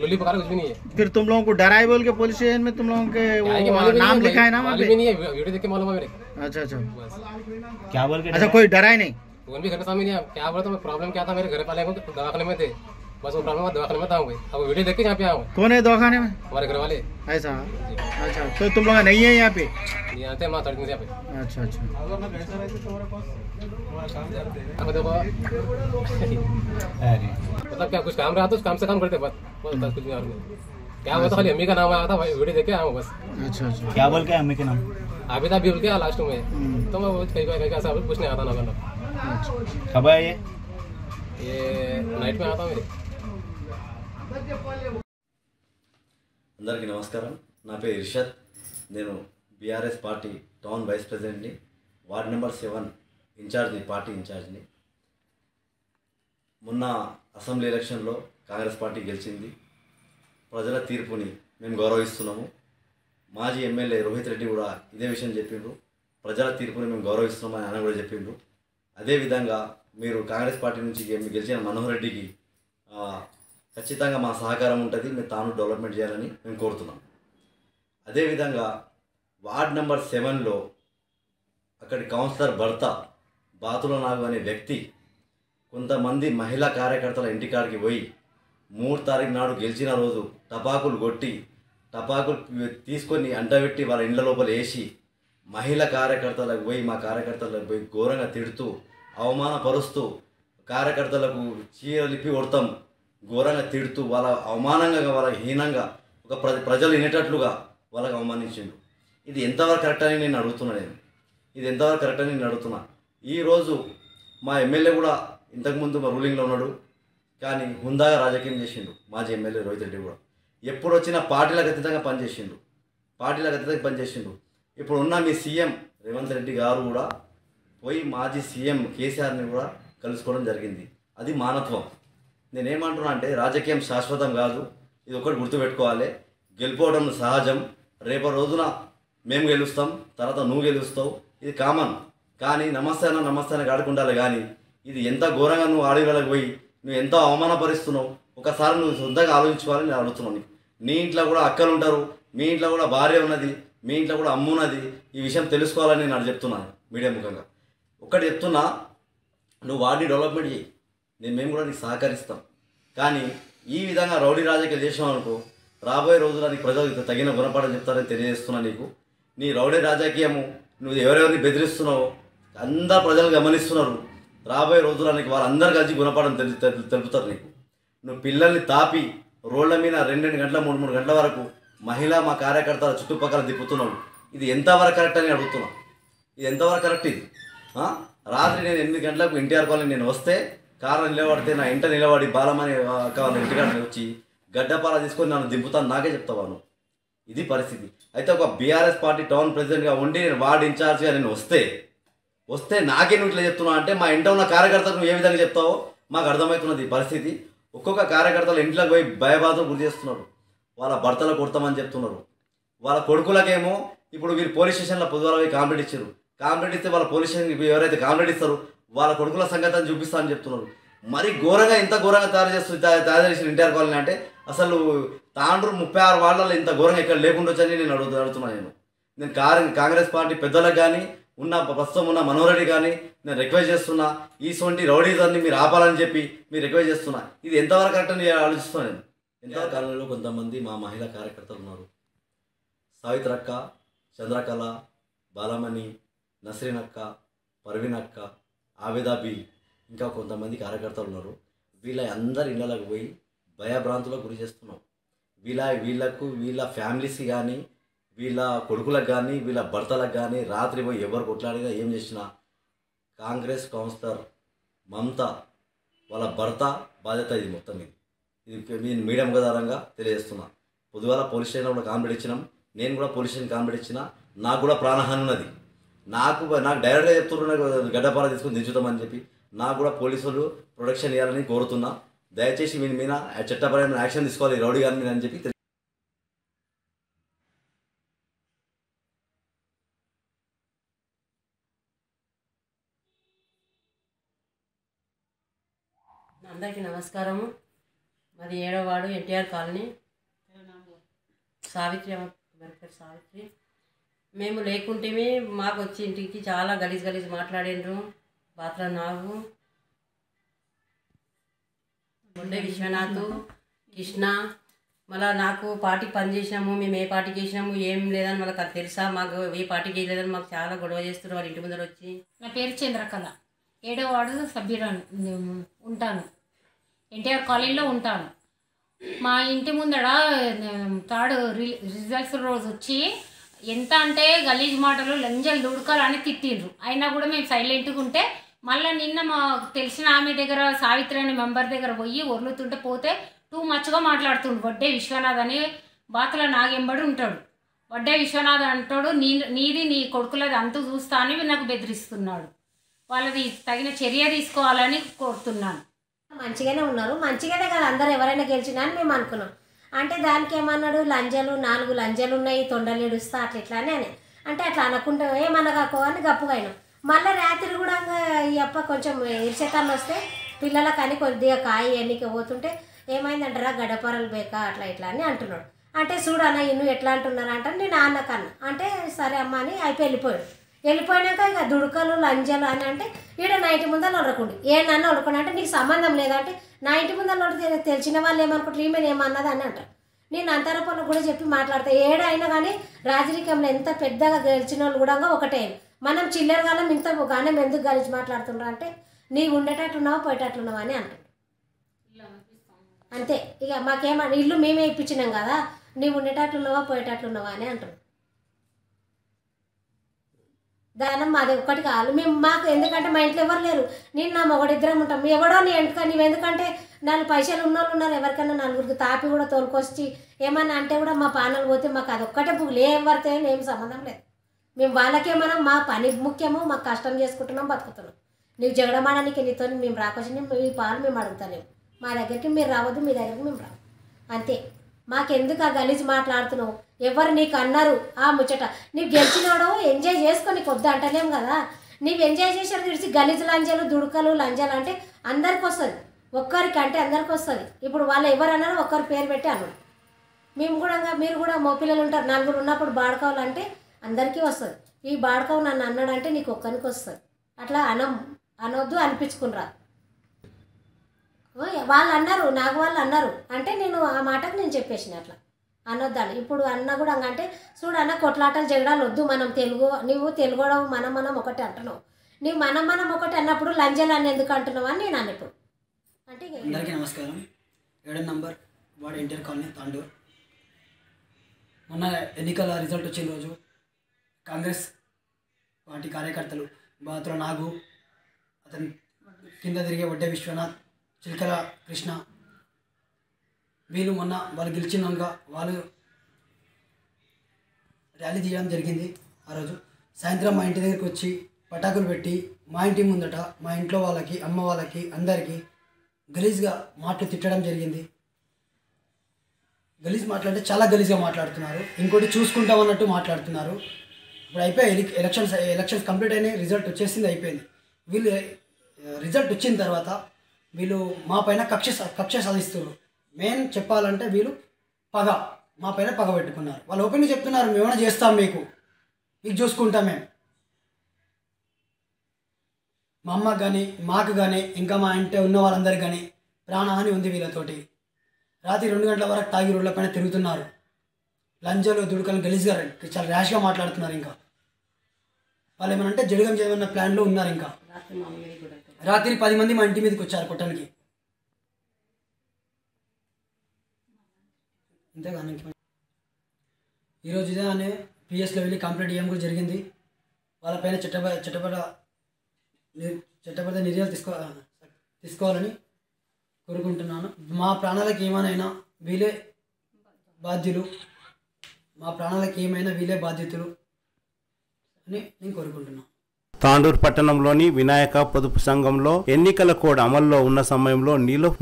लुल्ली पकार कुछ भी नहीं है। फिर तुम लोगों को डराए बोल के पुलिस स्टेशन में तुम लोगों के नाम लिखा है ना वहाँ पे? नहीं है, वीडियो देख के मालूम है मेरे। अच्छा, क्या बोल के? अच्छा, कोई डराए नहीं? कौन भी घर के सामने नहीं है। क्या बोला तो प्रॉब्लम क्या था, मेरे घर वाले को दवाखाने में थे, बस वो प्रॉब्लम दवाखाने में था। अब वीडियो देख के यहाँ पे आऊँ। कौन है दवाखाने में? हमारे घर वाले। ऐसा? अच्छा, तो तुम लोग नहीं है यहाँ पे? यहाँ थे माँ तड़कने से यहाँ पे। अच्छा, अब देखो मतलब क्या कुछ काम रहा तो उस काम से काम करते बस कुछ नहीं। और क्या हुआ तो खाली अम्मी का नाम आया था, वीडियो देख के आऊँ बस। अच्छा, क्या बोल के अम्मी के नाम? अभी था बोल के लास्ट में, तो मैं कहीं ऐसा कुछ नहीं आता ना करना। कब है ये नाइट में आता मेरे। అందరికీ నమస్కారం, నా పేరు ఇర్షద్, నేను బీఆర్ఎస్ పార్టీ టౌన్ వైస్ ప్రెసిడెంట్ని, వార్డ్ నెంబర్ 7 ఇన్ఛార్జ్ని, పార్టీ ఇన్ఛార్జ్ని. మొన్న అసెంబ్లీ ఎలక్షన్లో కాంగ్రెస్ పార్టీ గెలిచింది. ప్రజల తీర్పుని మేము గౌరవిస్తున్నాము. మాజీ ఎమ్మెల్యే రోహిత్ రెడ్డి కూడా ఇదే విషయం చెప్పిండ్రు, ప్రజల తీర్పుని మేము గౌరవిస్తున్నామని ఆయన కూడా చెప్పిండ్రు. అదేవిధంగా మీరు కాంగ్రెస్ పార్టీ నుంచి గెలిచిన మనోహర్ రెడ్డికి ఖచ్చితంగా మా సహకారం ఉంటుంది, మీరు తాను డెవలప్మెంట్ చేయాలని మేము కోరుతున్నాం. అదేవిధంగా వార్డ్ నెంబర్ 7లో అక్కడి కౌన్సిలర్ భర్త బాతుల నాగు అనే వ్యక్తి కొంతమంది మహిళా కార్యకర్తల ఇంటికాడికి పోయి 3 తారీఖు నాడు గెలిచిన రోజు టపాకులు కొట్టి, టపాకులు తీసుకొని అంటబెట్టి వాళ్ళ ఇండ్ల లోపల వేసి మహిళా కార్యకర్తలకు పోయి, మా కార్యకర్తలకు పోయి ఘోరంగా తిడుతూ అవమానపరుస్తూ, కార్యకర్తలకు చీరలిప్పి కొడతాం ఘోరంగా తిడుతూ, వాళ్ళ అవమానంగా, వాళ్ళ హీనంగా, ఒక ప్రజలు వినేటట్లుగా వాళ్ళకి అవమానించిండు. ఇది ఎంతవరకు కరెక్ట్ అని నేను అడుగుతున్నా. ఇది ఎంతవరకు కరెక్ట్ అని నేను అడుగుతున్నా. ఈరోజు మా ఎమ్మెల్యే కూడా ఇంతకుముందు మా రూలింగ్లో ఉన్నాడు, కానీ హుందాగా రాజకీయం చేసిండు. మాజీ ఎమ్మెల్యే రోహిత్ రెడ్డి కూడా ఎప్పుడు వచ్చినా పార్టీలకు అతీతంగా పనిచేసిండు. ఇప్పుడు ఉన్న మీ సీఎం రేవంత్ రెడ్డి గారు కూడా పోయి మాజీ సీఎం కేసీఆర్ని కూడా కలుసుకోవడం జరిగింది. అది మానత్వం. నేనేమంటున్నా అంటే రాజకీయం శాశ్వతం కాదు, ఇది ఒకటి గుర్తుపెట్టుకోవాలి. గెలుపోవడం సహజం. రేపు రోజున మేము గెలుస్తాం, తర్వాత నువ్వు గెలుస్తావు, ఇది కామన్. కానీ నమస్తే అన్న ఆడుకుంటాలి. కానీ ఇది ఎంత ఘోరంగా నువ్వు ఆడవాళ్ళకి పోయి నువ్వు ఎంతో అవమానపరుస్తున్నావు. ఒకసారి నువ్వు సొంతంగా ఆలోచించుకోవాలని నేను అడుగుతున్నాను. నీ ఇంట్లో కూడా అక్కలు ఉంటారు, మీ ఇంట్లో కూడా భార్య ఉన్నది, మీ ఇంట్లో కూడా అమ్మ ఉన్నది. ఈ విషయం తెలుసుకోవాలని నేను చెప్తున్నాను మీడియా ముఖంగా. ఒక్కటి చెప్తున్నా, నువ్వు వాడిని డెవలప్మెంట్ చేయి, మేము కూడా నీకు సహకరిస్తాం. కానీ ఈ విధంగా రౌడీ రాజకీయాలు చేసాం అనుకో, రాబోయే రోజుల్లో నీకు ప్రజలకు తగిన గుణపాఠం చెప్తారని తెలియజేస్తున్నా. నీకు నీ రౌడీ రాజకీయము నువ్వు ఎవరెవరిని బెదిరిస్తున్నావో అందరు ప్రజలు గమనిస్తున్నారు. రాబోయే రోజుల్లో నీకు వాళ్ళందరూ కలిసి గుణపాఠం తెలుపుతారు. నీకు నువ్వు పిల్లల్ని తాపి రోడ్ల మీద 2 గంటల 3 గంటల వరకు మా కార్యకర్తల చుట్టుపక్కల తిప్పుతున్నావు. ఇది ఎంతవరకు కరెక్ట్ అని అడుగుతున్నా. ఇది ఎంతవరకు కరెక్ట్? ఇది రాత్రి నేను 8 గంటలకు ఎన్టీఆర్ కాలనీ నేను వస్తే కారు నిలబడితే నా ఇంట నిలబడి బాలమని వాళ్ళ ఇంటికాడ వచ్చి గడ్డపాల తీసుకొని నన్ను దింపుతాను నాకే చెప్తావాను. ఇది పరిస్థితి. అయితే ఒక బీఆర్ఎస్ పార్టీ టౌన్ ప్రెసిడెంట్గా ఉండి నేను వార్డు ఇన్ఛార్జ్గా నేను వస్తే నాకే నువ్వు ఇట్లా చెప్తున్నావు అంటే మా ఇంట్లో ఉన్న కార్యకర్తలు నువ్వు ఏ విధంగా చెప్తావో మాకు అర్థమవుతున్నది. ఈ పరిస్థితి ఒక్కొక్క కార్యకర్తలు ఇంట్లోకి పోయి భయబాధలు గురి చేస్తున్నారు. వాళ్ళ భర్తలు కొడతామని చెప్తున్నారు. వాళ్ళ కొడుకులకేమో ఇప్పుడు వీళ్ళు పోలీస్ స్టేషన్లో పొద్దుగాల పోయి కంప్లైంట్ ఇచ్చారు. కంప్లైంట్ ఇస్తే వాళ్ళ పోలీస్ స్టేషన్కి ఎవరైతే కంప్లైంట్ ఇస్తారో వాళ్ళ కొడుకుల సంగతి చూపిస్తామని చెప్తున్నారు. మరి ఘోరంగా ఇంత ఘోరంగా తయారు చేసిన ఎన్టీఆర్ కాలనీ అంటే అసలు తాండ్రు 36 వార్డులలో ఇంత ఘోరంగా ఇక్కడ లేకుండొచ్చని నేను అడుగుతున్నాను. నేను కాంగ్రెస్ పార్టీ పెద్దలకు కానీ ప్రస్తుతం ఉన్న మనోహరెడ్డి కానీ నేను రిక్వెస్ట్ చేస్తున్నా, ఈసొంటి రౌడీజాన్ని మీరు ఆపాలని చెప్పి మీరు రిక్వెస్ట్ చేస్తున్నా. ఇది ఎంతవరకు కరెక్ట్ అని ఆలోచిస్తున్నాను నేను. ఎన్టీఆర్ కాలనీలో కొంతమంది మా మహిళా కార్యకర్తలు ఉన్నారు. సావిత్రక్క, చంద్రకళ, బాలమణి, నస్రీన్ అక్క, పర్వీన్ అక్క, ఆబిదాబి, ఇంకా కొంతమంది కార్యకర్తలు ఉన్నారు. వీళ్ళ అందరి ఇళ్ళకు పోయి భయభ్రాంతులకు గురి చేస్తున్నాం. వీళ్ళ ఫ్యామిలీస్కి కానీ వీళ్ళ కొడుకులకు కానీ వీళ్ళ భర్తలకు కానీ రాత్రి పోయి ఎవరు కొట్లాడినా ఏం చేసినా కాంగ్రెస్ కౌన్సిలర్ మమత వాళ్ళ భర్త బాధ్యత. ఇది మొత్తం ఇది నేను మీడియా ముఖాధారంగా తెలియజేస్తున్నా. పొద్దుగాల పోలీస్ స్టేషన్లో కూడా కంప్లైంట్ ఇచ్చినాం. నేను కూడా పోలీస్ స్టేషన్ కంప్లైంట్ ఇచ్చిన. నాకు కూడా ప్రాణహాని ఉన్నది. నాకు డైరెక్ట్గా చెప్తున్నారు గడ్డపాల తీసుకొని దించుతామని చెప్పి. నాకు కూడా పోలీసులు ప్రొటెక్షన్ ఇవ్వాలని కోరుతున్నా. దయచేసి మీ మీద చట్టపరమైన యాక్షన్ తీసుకోవాలి రౌడీ గారి మీద అని చెప్పి. అందరికీ నమస్కారము. మాది 7వ వార్డు ఎన్టీఆర్ కాలనీ, సావిత్రి. మేము లేకుంటే మాకు వచ్చి ఇంటికి చాలా గలీజ్ మాట్లాడిండ్రు. బాత్ర నాగు, బొడ్డే విశ్వనాథ్, కృష్ణ. మళ్ళీ నాకు పార్టీకి పనిచేసినాము, మేము ఏ పార్టీకి వేసినాము ఏం లేదని వాళ్ళకి అది తెలుసా, మాకు ఏ పార్టీకి వేయలేదని మాకు చాలా గొడవ చేస్తున్నారు వాళ్ళ ఇంటి ముందర వచ్చి. నా పేరు చంద్రకళ, 7వ వార్డు సభ్యురాలు ఉంటాను. ఎన్టీఆర్ కాలనీలో ఉంటాను. మా ఇంటి ముందర థర్డ్ రిజల్ట్స్ రోజు వచ్చి ఎంత అంటే గలీజ్ మాటలు లంజలు దుడకాలని తిట్టిండ్రు. అయినా కూడా మేము సైలెంట్గా ఉంటే మళ్ళీ నిన్న మాకు తెలిసిన ఆమె దగ్గర సావిత్రి అనే మెంబర్ దగ్గర పోయి ఒర్లుతుంటే పోతే టూ మచ్గా మాట్లాడుతుండు. వడ్డే విశ్వనాథ్ అని బాతల నాగెంబడి ఉంటాడు. వడ్డే విశ్వనాథ్ అంటాడు నీది నీ కొడుకులది అంతు చూస్తా అని నాకు బెదిరిస్తున్నాడు. వాళ్ళది తగిన చర్య తీసుకోవాలని కోరుతున్నాను. మంచిగానే ఉన్నారు, మంచిగానే కదా అందరూ ఎవరైనా గెలిచినా అని మేము అనుకున్నాం. అంటే దానికి ఏమన్నాడు, లంజలు 4 లంజలు ఉన్నాయి, తొండలు ఎడుస్తా అట్లా ఇట్లా అని అంటే అట్లా అనుకుంటే ఏమనగాకో అని గప్పుగా అయినాం. మళ్ళీ రాత్రి కూడా ఈ అప్ప కొంచెం ఇరిసేతాళ్ళు వస్తే పిల్లలకని కొద్దిగా కాయ ఎన్నిక పోతుంటే ఏమైందంటారా గడపరలు బేక అట్లా ఇట్లా అని అంటున్నాడు. అంటే చూడన్న ఇన్ను ఎట్లా అంటున్నారు అంటే నేను అన్నకన్నా అంటే సరే అమ్మ అని అయిపోయి వెళ్ళిపోయాక ఇక దుడకలు లంజలు అని అంటే ఈడ నా ఇంటి ముందర వడకండి ఏడన్నా వడుకోండి అంటే నీకు సంబంధం లేదంటే నా ఇంటి ముందర వడితే తెలిసిన వాళ్ళు ఏమనుకుంటారు ఈమెను ఏమన్నది అని అంటారు. నేను అంతరపల్లి కూడా చెప్పి మాట్లాడతా. ఏడైనా కానీ రాజకీయంలో ఎంత పెద్దగా గెలిచిన వాళ్ళు కూడా ఒకటే. మనం చిల్లరగాలం ఇంత గానం ఎందుకు కలిసి మాట్లాడుతుండ్రు అంటే నీవు ఉండేటట్లున్నావా పోయేటట్లున్నావా అని అంటాడు. అంతే ఇక మాకేమన్నా ఇల్లు మేమే ఇప్పించినాం కదా, నీవు ఉండేటట్లున్నావా పోయేటట్లున్నావా అని అంటాడు. దానం మాది ఒక్కటి కాదు. మేము మాకు ఎందుకంటే మా ఇంట్లో ఎవరు లేరు, నేను నా మొగడిద్దరం ఉంటాం. ఎవడో నీ ఎంటుక నీవు ఎందుకంటే 4 పైసలు ఉన్నోళ్ళు ఉన్నారు, ఎవరికైనా 4 తాపి కూడా తోలుకొచ్చి ఏమన్నా అంటే కూడా మా పానలు పోతే మాకు అదొక్కటే పువ్వులు ఎవరితో ఏం సంబంధం లేదు. మేము వాళ్ళకే మనం మా పని ముఖ్యము, మాకు కష్టం చేసుకుంటున్నాం బతుకుతున్నాం. నీకు జగడమాడానికి నీతో మేము రాకొచ్చి మీ పాలు మేము అడుగుతలేము, మా దగ్గరికి మీరు రావద్దు, మీ దగ్గరికి మేము రావు, అంతే. మాకెందుకు ఆ గలీజ్ మాట్లాడుతున్నావు? ఎవరు నీకు అన్నారు ఆ ముచ్చట? నీవు గెలిచినాడు ఎంజాయ్ చేసుకో, నీకు వద్దు అంటలేం కదా. నీవు ఎంజాయ్ చేసాడు తెలిసి గలీజ్ లంజాలు దుడకలు లంజాలు అంటే అందరికి వస్తుంది, ఒక్కరికి అంటే అందరికి వస్తుంది. ఇప్పుడు వాళ్ళు ఎవరు అన్నారో ఒక్కరి పేరు పెట్టి అన్నాడు. మేము కూడా మీరు కూడా మా పిల్లలు ఉంటారు, నలుగురు ఉన్నప్పుడు బాడుకోవాలంటే అందరికీ వస్తుంది. ఈ బాడుకో నన్ను అన్నాడంటే నీకు ఒక్కరికి వస్తుంది. అట్లా అనొద్దు, అనిపించుకునిరా. వాళ్ళు అన్నారు, నాకు వాళ్ళు అన్నారు అంటే నేను ఆ మాటకు నేను చెప్పేసిన అట్లా అనొద్దాను. ఇప్పుడు అన్న కూడా అంటే చూడు అన్న కొట్లాటలు జగడాలు వద్దు, మనం నువ్వు తెలుగోడం మనం ఒకటి అంటున్నావు, నువ్వు మనం ఒకటి అన్నప్పుడు లంజలు అని ఎందుకు అంటున్నావు అని నేను అన్నప్పుడు అంటే. అందరికీ నమస్కారం. 7 number ward NTR colony Tandur. మొన్న ఎన్నికల రిజల్ట్ వచ్చిన రోజు కాంగ్రెస్ పార్టీ కార్యకర్తలు బాతుల నాగు, అతని కింద తిరిగే వడ్డే విశ్వనాథ్, చిల్కల కృష్ణ, వీళ్ళు మొన్న వాళ్ళు గెలిచినాక వాళ్ళు ర్యాలీ తీయడం జరిగింది. ఆ రోజు సాయంత్రం మా ఇంటి దగ్గరికి వచ్చి పటాకులు పెట్టి మా ఇంటి ముందట మా ఇంట్లో వాళ్ళకి, అమ్మ వాళ్ళకి, అందరికీ గలీజ్గా మాటలు తిట్టడం జరిగింది. గలీజ్ మాట్లాడితే చాలా గలీజ్గా మాట్లాడుతున్నారు. ఇంకోటి చూసుకుంటామన్నట్టు మాట్లాడుతున్నారు. ఇప్పుడు అయిపోయాయి ఎలక్షన్స్ కంప్లీట్ అయినాయి, రిజల్ట్ వచ్చేసింది, అయిపోయింది. వీళ్ళు రిజల్ట్ వచ్చిన తర్వాత వీళ్ళు మా పైన కక్ష సాధిస్తున్నారు. మెయిన్ చెప్పాలంటే వీళ్ళు మా పైన పగ పెట్టుకున్నారు. వాళ్ళు ఓపెన్గా చెప్తున్నారు, మేమైనా చేస్తాం, మీకు చూసుకుంటాం మేము. మా అమ్మకు కానీ మాకు కానీ ఇంకా మా ఇంట్లో ఉన్న వాళ్ళందరికీ కానీ ప్రాణహాని ఉంది వీళ్ళతోటి. రాత్రి 2 గంటల వరకు తాగి రోడ్ల పైన తిరుగుతున్నారు. లంజలు దుడుకలు గలీజ్గా చాలా ర్యాష్గా మాట్లాడుతున్నారు. ఇంకా వాళ్ళు ఏమనంటే జడగం చేయమన్న ప్లాన్లో ఉన్నారు. ఇంకా రాత్రి 10 మంది మా ఇంటి మీదకి వచ్చారు కొట్టడానికి. అంతేగాని ఈరోజు ఇదే అనే పిఎస్లో వెళ్ళి కంప్లైంట్ ఇవ్వడం కూడా జరిగింది. వాళ్ళపైన చట్టబద్ధ నిర్ణయాలు తీసుకోవాలని కోరుకుంటున్నాను. మా ప్రాణాలకు ఏమైనా వీలే బాధ్యులు, అని నేను కోరుకుంటున్నాను. తాండూర్ పట్టణంలోని వినాయక పొదుపు సంఘంలో ఎన్నికల కోడ్ అమల్లో ఉన్న సమయంలో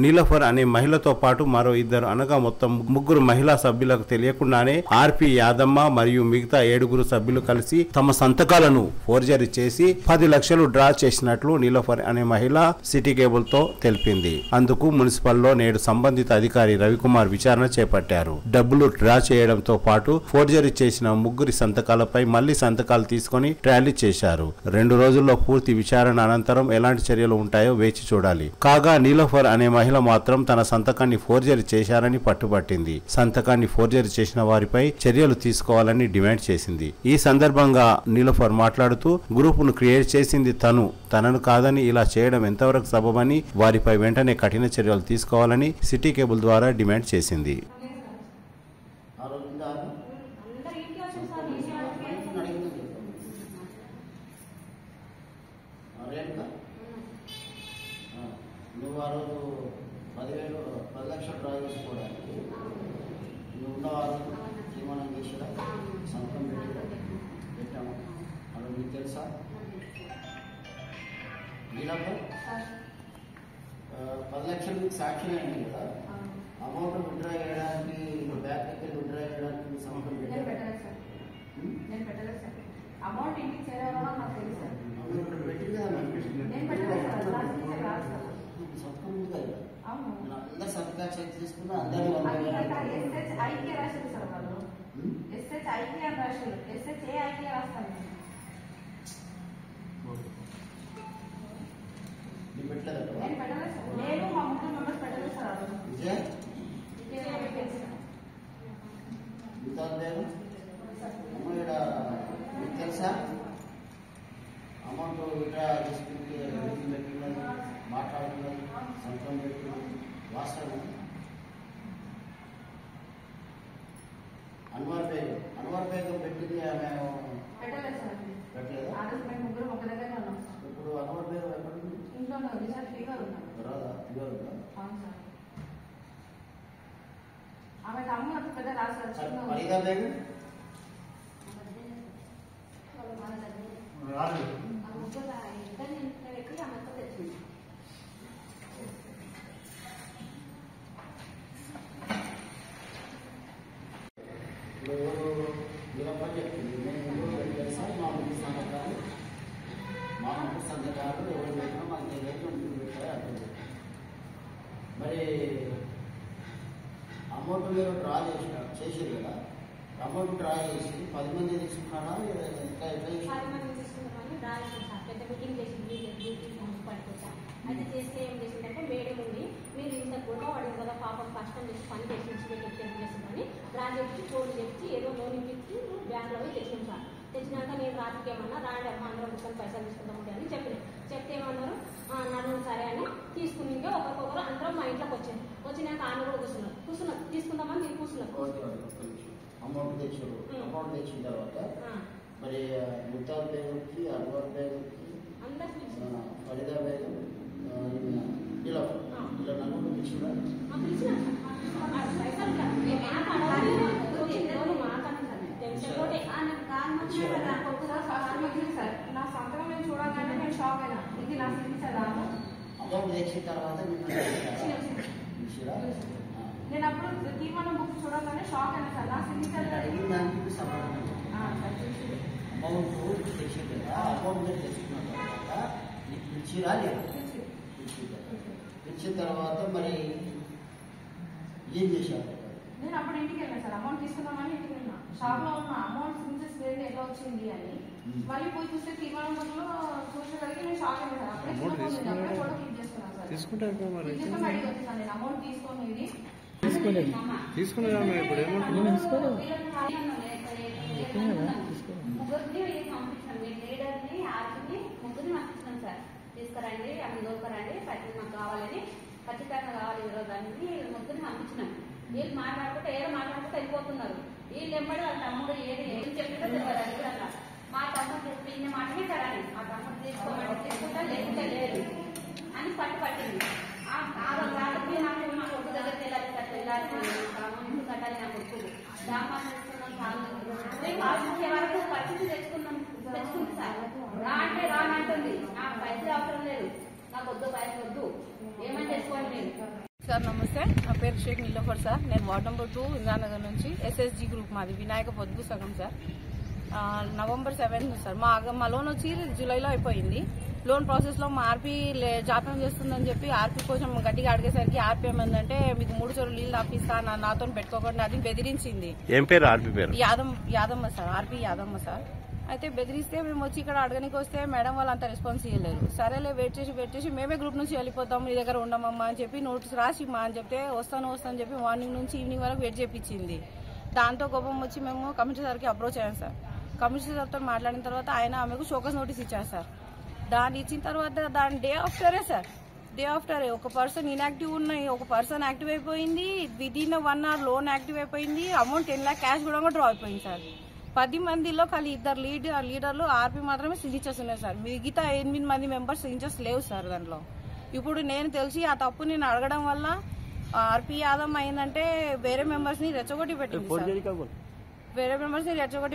నీలఫర్ అనే మహిళతో పాటు మరో 2 అనగా మొత్తం 3 మహిళా సభ్యులకు తెలియకుండానే ఆర్పి యాదమ్మ మరియు మిగతా 7 సభ్యులు కలిసి తమ సంతకాలను ఫోర్జరీ చేసి 10 లక్షలు డ్రా చేసినట్లు నీలఫర్ అనే మహిళ సిటీ కేబుల్ తో తెలిపింది. అందుకు మున్సిపల్లో నేడు సంబంధిత అధికారి రవికుమార్ విచారణ చేపట్టారు. డబ్బులు డ్రా చేయడంతో పాటు ఫోర్జరీ చేసిన 3 సంతకాలపై మళ్లీ సంతకాలు తీసుకుని ట్రాలీ చేశారు. 2 రోజుల్లో పూర్తి విచారణ అనంతరం ఎలాంటి చర్యలు ఉంటాయో వేచి చూడాలి. కాగా నీలఫర్ అనే మహిళ మాత్రం తన సంతకాన్ని ఫోర్జరీ చేశారని పట్టుబట్టింది. సంతకాన్ని ఫోర్జరీ చేసిన వారిపై చర్యలు తీసుకోవాలని డిమాండ్ చేసింది. ఈ సందర్భంగా నీలఫర్ మాట్లాడుతూ గ్రూపును క్రియేట్ చేసింది తనను కాదని ఇలా చేయడం ఎంతవరకు సబబని వారిపై వెంటనే కఠిన చర్యలు తీసుకోవాలని సిటీ కేబుల్ ద్వారా డిమాండ్ చేసింది. నువ్వు ఆ రోజు 10 లక్షలు డ్రా చేసుకోవడానికి నువ్వు ఉన్న వాళ్ళు తీర్మానం చేసిరా, సంతకం పెట్టాము. అది మీకు తెలుసా? మీరంతా 10 లక్షలు మీకు సాక్ష్యం అయింది కదా, అమౌంట్ విత్డ్రా చేయడానికి బ్యాంక్ దగ్గర విత్డ్రా చేయడానికి సంతకం పెట్టారు. అమౌంట్ ఇంటికి చేరాలో నాకు తెలుసు. పెట్టింది కదా, సంతకం ఉంది కదా. అందరు సంతకాలు చెక్ తీసుకున్నా అందరూ మీకు తెలుసా? అమౌంట్ విత్డ్రా చేసుకుంటే మాట్లాడుతున్నది, సంతకం పెట్టుకున్నది వాస్తవం. అన్వర్ బేగం పెట్టింది ఆమె పెట్టలేదా? ఇప్పుడు అన్వర్ బేగం ఎక్కడ ఉంది? ఫరీదా బేగం రాలేదు. ఇప్పుడు వీళ్ళప్ప చెప్తుంది మేము సార్ మా ముందు సంతకాలు ఎవరు పెట్టినా మాకు తెలియదు పెట్టారు అర్థం. మరి అమౌంట్ మీరు డ్రా చేసారు కదా, అమౌంట్ డ్రా చేసి 10 మంది తీసుకున్నారా పెద్ద మీటింగ్ చేసింది అయితే చేస్తే ఏం చేసిందంటే మేడం ఉంది మీరు ఇంత గొడవ పడింది కదా పాపం కష్టం చేసి పని చేసిందని డ్రా చేసి ఫోన్ చేసి ఏదో లోన్ ఇప్పించి బ్యాంకులో పోయి తెచ్చినాం సార్. తెచ్చినాక నేను రాత్రికి ఏమన్నా రాండి అమ్మ అందరం మొత్తం పైసలు తీసుకుంటామంటే అని చెప్తే ఏమన్నారు నన్ను సరే అని తీసుకుని ఒకరికొకరు అందరం మా ఇంట్లోకి వచ్చినాక ఆయన కూడా కూర్చున్నారు తీసుకుందామని నేను కూర్చున్నాను. అమౌంట్ తెచ్చారు. అమౌంట్ తెచ్చిన తర్వాత మరి ముతాబ్ బేగంకి, అన్వర్ బేగంకి, ఫరీదా బేగం ఇలా నన్ను పిలిచినా నా సంతకం నేను చూడగానే నేను షాక్ అయినా. ఇది నా సిగ్నేచర్ అమౌంట్ తెచ్చిన తర్వాత నేను అప్పుడు తీర్మానం బుక్ చూడగానే షాక్ అయినా సార్. నా సిగ్నేచర్ అమౌంట్ తెచ్చింది కదా, అమౌంట్ తెచ్చుకున్న తర్వాత నీకు పిలిచిరా లేదా? పిలిచిన తర్వాత మరి ఏం చేశారు? నేను అప్పుడు ఇంటికి వెళ్ళాను సార్. అమౌంట్ తీసుకుందామని ఇంటికి వెళ్ళినా. షాప్ లో ఉన్న అమౌంట్ సిగ్నేచర్స్ లేదు ఎట్లా వచ్చింది అని మళ్ళీ పోయి చూస్తే తీర్మానం బుక్లో చూసేసరికి నేను షాక్ అయినా సార్. అప్పుడే ఫోటో క్లిక్ చేసుకున్నాను సార్. తీసుకుని అడిగి వచ్చేసాను నేను అమౌంట్ తీసుకొని ఇది తీసుకున్నాను ఇప్పుడు ఏమంటున్నాను లీడర్ని ఆర్మీని ముగ్గురిని పంపించినాం సార్. తీసుకురండి దొరకరండి పైసలు మాకు కావాలని ఖచ్చితంగా కావాలి ఈరోజు అనేది ముగ్గురిని పంపించినాం. వీళ్ళు మాట్లాడుకుంటే ఏదో మాట్లాడుకుంటే వెళ్ళిపోతున్నారు. వీళ్ళు ఎంబడి వాళ్ళ తమ్ముడు ఏది చెప్పినా తెలియదు అట్లా. మా తమ్ముడు చెప్పి ఇన్ని మాటనే సరని మా తమ్ముడు తీసుకోమని తీసుకుంటా లేకుంటే లేదు అని పట్టింది. నాకు ఒడ్డు దగ్గరికి వెళ్ళాలి ఇంటి కట్టాలి నా కొడుకు వరకు పరిస్థితి తెచ్చుకుంది సార్. అంటే రానంటుంది. నాకు పైసలు అవసరం లేదు, నాకు పైసలు వద్దు, ఏమని చేసుకోండి నేను. సార్ నమస్తే, నా పేరు షేక్ నిలోఫర్ సార్. నేను వార్డ్ నెంబర్ 2 ఇంద్రానగర్ నుంచి ఎస్ఎస్జి గ్రూప్ మాది వినాయక పొద్దు సగం సార్. November 7th సార్ మా లోన్ వచ్చి జూలైలో అయిపోయింది. లోన్ ప్రాసెస్లో మా ఆర్పీ జాప్యం చేస్తుందని చెప్పి ఆర్పీ కొంచెం గట్టిగా అడిగేసరికి ఆర్పీ ఏమైందంటే మీకు 3 చోట్ల నీళ్ళు ఆపిస్తా నాతో పెట్టుకోకుండా అది బెదిరించింది. ఏం పేరు ఆర్పీ పేరు? Yadamma sir. RP Yadamma sir. అయితే బెదిరిస్తే మేము వచ్చి ఇక్కడ అడగనికి వస్తే మేడం వాళ్ళు అంత రెస్పాన్స్ ఇవ్వలేరు. సరేలే వెయిట్ చేసి మేమే గ్రూప్ నుంచి వెళ్ళిపోతాం, మీ దగ్గర ఉండమమ్మా అని చెప్పి నోటీస్ రాసి మా అని చెప్తే వస్తాను అని చెప్పి మార్నింగ్ నుంచి ఈవినింగ్ వరకు వెయిట్ చేయించింది. దాంతో కోపం వచ్చి మేము కమిషనర్ సార్కి అప్రోచ్ అయ్యాం సార్. కమిషనర్ సార్తో మాట్లాడిన తర్వాత ఆయన ఆమెకు షోకాస్ నోటీస్ ఇచ్చారు సార్. దాన్ని ఇచ్చిన తర్వాత దాని డే ఆఫ్టరే ఒక పర్సన్ ఇన్యాక్టివ్ ఉన్నాయి, ఒక పర్సన్ యాక్టివ్ అయిపోయింది. విదిన్ 1 hour లోన్ యాక్టివ్ అయిపోయింది. అమౌంట్ 10 lakh క్యాష్ కూడా డ్రా అయిపోయింది సార్. 10 మందిలో ఖాళీ 2 లీడర్లు ఆర్పీ మాత్రమే సిగ్నేచర్స్ ఉన్నాయి సార్. మిగతా 8 మంది మెంబర్స్ సిగ్నేచర్స్ లేవు సార్ దాంట్లో. ఇప్పుడు నేను తెలిసి ఆ తప్పు నేను అడగడం వల్ల ఆర్పీ యాదవ్ అయిందంటే వేరే మెంబర్స్ ని రెచ్చగొట్టి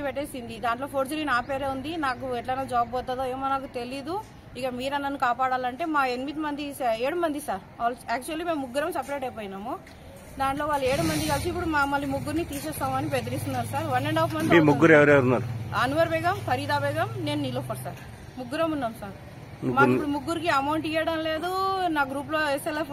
పెట్టేసింది. దాంట్లో ఫోర్జరీ నా పేరే ఉంది. నాకు ఎట్లైనా జాబ్ పోతుందో ఏమో నాకు తెలీదు. ఇక మీరా నన్ను కాపాడాలంటే మా 7 మంది సార్. యాక్చువల్లీ మేము 3 సపరేట్ అయిపోయినాము. దాంట్లో వాళ్ళు 7 మంది కలిసి ఇప్పుడు మమ్మల్ని 3 తీసేస్తామని బెదిరిస్తున్నారు సార్. 1.5 month ముగ్గురు ఎవరెవరున్నారు? అన్వర్ బేగం, ఫరీదా బేగం, నేను నిలోఫర్ సార్. 3 ఉన్నాం సార్. మాకు ఇప్పుడు 3కి అమౌంట్ ఇవ్వడం లేదు. నా గ్రూప్ లో SLF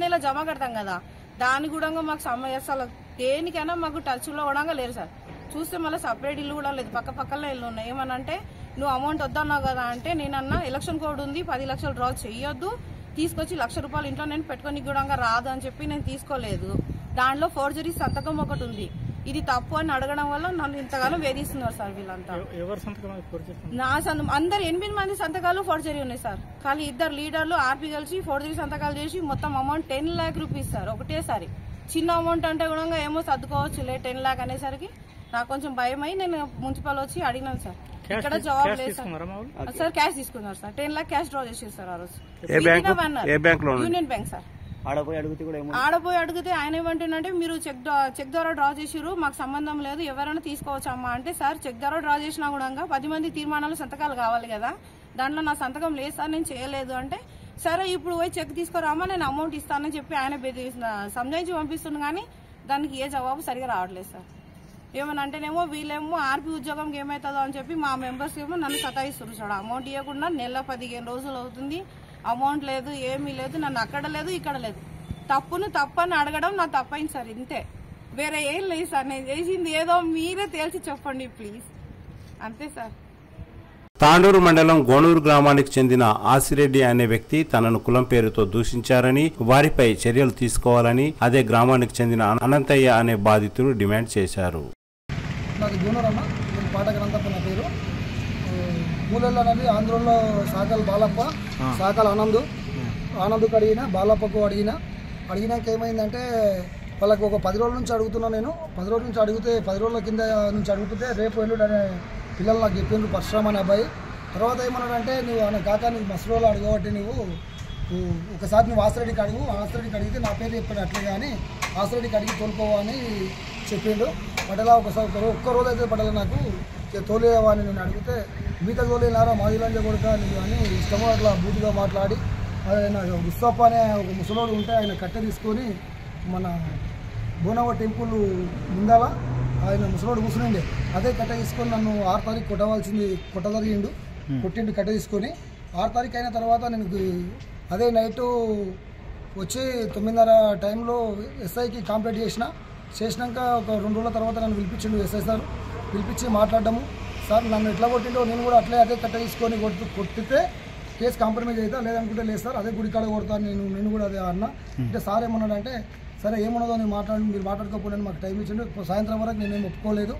నెల జమ కడతాం కదా, దాని కూడా మాకు అసలు దేనికైనా మాకు టచ్ లో కూడా లేరు సార్. చూస్తే మళ్ళీ సపరేట్ ఇల్లు కూడా లేదు, పక్కనే ఇల్లు ఉన్నాయి. ఏమనంటే నువ్వు అమౌంట్ వద్దన్నావు కదా అంటే నేనన్నా ఎలక్షన్ కోడ్ ఉంది, 10 లక్షలు డ్రా చెయ్యొద్దు, తీసుకొచ్చి ₹1,00,000 ఇంట్లో నేను పెట్టుకొని కూడా రాదు అని చెప్పి నేను తీసుకోలేదు. దాంట్లో ఫోర్జరీ సంతకం ఒకటి ఉంది. ఇది తప్పు అని అడగడం వల్ల నన్ను ఇంతగానో వేధిస్తున్నారు సార్ వీళ్ళంతా. నా అందరు 8 మంది సంతకాలు ఫోర్జరీ ఉన్నాయి సార్. కానీ 2 లీడర్లు ఆర్పీ కలిసి ఫోర్జరీ సంతకాలు చేసి మొత్తం అమౌంట్ 10 lakh రూపీస్ సార్ ఒకటేసారి. చిన్న అమౌంట్ అంటే కూడా ఏమో సర్దుకోవచ్చులే, 10 lakh అనేసరికి నాకు కొంచెం భయం అయి నేను మున్సిపల్ వచ్చి అడిగినాను సార్. ఇక్కడ జవాబు లేదు సార్. క్యాష్ తీసుకున్నారు సార్. 10 lakh క్యాష్ డ్రా చేసేది సార్ ఆ రోజు. Union bank sir. ఆడపోయి అడిగితే ఆయన ఏమంటున్నంటే మీరు చెక్ ద్వారా డ్రా చేసిరు, మాకు సంబంధం లేదు, ఎవరైనా తీసుకోవచ్చమ్మా అంటే సార్ చెక్ ద్వారా డ్రా చేసినా కూడా 10 మంది తీర్మానాలు సంతకాలు కావాలి కదా, దాంట్లో నా సంతకం లేదు సార్, నేను చేయలేదు అంటే సరే ఇప్పుడు పోయి చెక్ తీసుకురామా నేను అమౌంట్ ఇస్తానని చెప్పి ఆయన సంజాయించి పంపిస్తుంది. కానీ దానికి ఏ జవాబు సరిగా రావట్లేదు సార్. ఏమని అంటేనేమో వీళ్ళేమో ఆర్పీ ఉద్యోగంకి ఏమవుతుందో అని చెప్పి మా మెంబర్స్ ఏమో నన్ను సతాయిస్తారు సార్. అమౌంట్ ఇవ్వకుండా నెల 15 రోజులు అవుతుంది, అమౌంట్ లేదు, ఏమీ లేదు, నన్ను అక్కడ లేదు ఇక్కడ లేదు. తప్పని అడగడం నా తప్పైంది సార్, ఇంతే, వేరే ఏం లేదు సార్. నేను చేసింది ఏదో మీరే తేల్చి చెప్పండి ప్లీజ్, అంతే సార్. తాండూరు మండలం గోనూరు గ్రామానికి చెందిన ఆసిరెడ్డి అనే వ్యక్తి తనను కులం పేరుతో దూషించారని, వారిపై చర్యలు తీసుకోవాలని అదే గ్రామానికి చెందిన అనంతయ్య అనే బాధితుడు డిమాండ్ చేశారు. నాది గోనూరమ్మ, నేను పాటక అనంతప్ప నా పేరు. మూలల్లో అనేది ఆంధ్రలో సాకల్ బాలప్ప, సాకల్ ఆనందుకు అడిగిన, బాలప్పకు అడిగినాక ఏమైందంటే వాళ్ళకు ఒక 10 రోజుల నుంచి అడుగుతున్నా. నేను 10 రోజుల నుంచి అడిగితే 10 రోజుల కింద నుంచి అడుగుతుంటే రేపు ఎల్లుండి అనే పిల్లలు నాకు చెప్పిండ్రు, పరశురామ్ అనే అబ్బాయి. తర్వాత ఏమన్నాడంటే నువ్వు అన్న కాక నువ్వు మస్తు రోజులు అడగబట్టి నువ్వు ఒకసారి నువ్వు ఆసిరెడ్డికి అడుగు, ఆసిరెడ్డికి అడిగితే నా పేరు చెప్పాడు అట్లే కానీ ఆసిరెడ్డికి అడిగి తోలుకోవని చెప్పిండు. పడేలా ఒక్క రోజు అయితే పడేలా నాకు తోలేవా అని నేను అడిగితే మీతో తోలేనారా మాదిలంజ కొడుక నువ్వు అని ఇష్టమో అట్లా బూతుగా మాట్లాడి, ఆయన ముస్తఫా అనే ఒక ముసలోడు ఉంటే ఆయన కట్టె తీసుకొని మన బోనవ టెంపుల్ ముందాల ఆయన ముసలోడు కూర్చునిండే, అదే కట్టె తీసుకొని నన్ను 6 తారీఖు కొట్టగలిగిండు, కొట్టిండు కట్టె తీసుకొని. 6 తారీఖు అయిన తర్వాత నేను అదే నైటు వచ్చి 9:30 టైంలో ఎస్ఐకి కంప్లైంట్ చేసినాక ఒక 2 రోజుల తర్వాత నన్ను పిలిపించిండు ఎస్ఐ సార్. పిలిపించి మాట్లాడము, సార్ నన్ను ఎట్లా కొట్టిండో నేను కూడా అదే కట్టె తీసుకొని కొట్టితే కేసు కాంప్రమైజ్ అవుతా, లేదనుకుంటే లేదు సార్ అదే గుడికాడ కొడతాను నేను కూడా అదే అన్నా. అంటే సార్ ఏమన్నాడంటే సరే ఏమన్నదో నేను మీరు మాట్లాడుకోకపోయినా మాకు టైం ఇచ్చిండు, సాయంత్రం వరకు నేనేం ఒప్పుకోలేదు,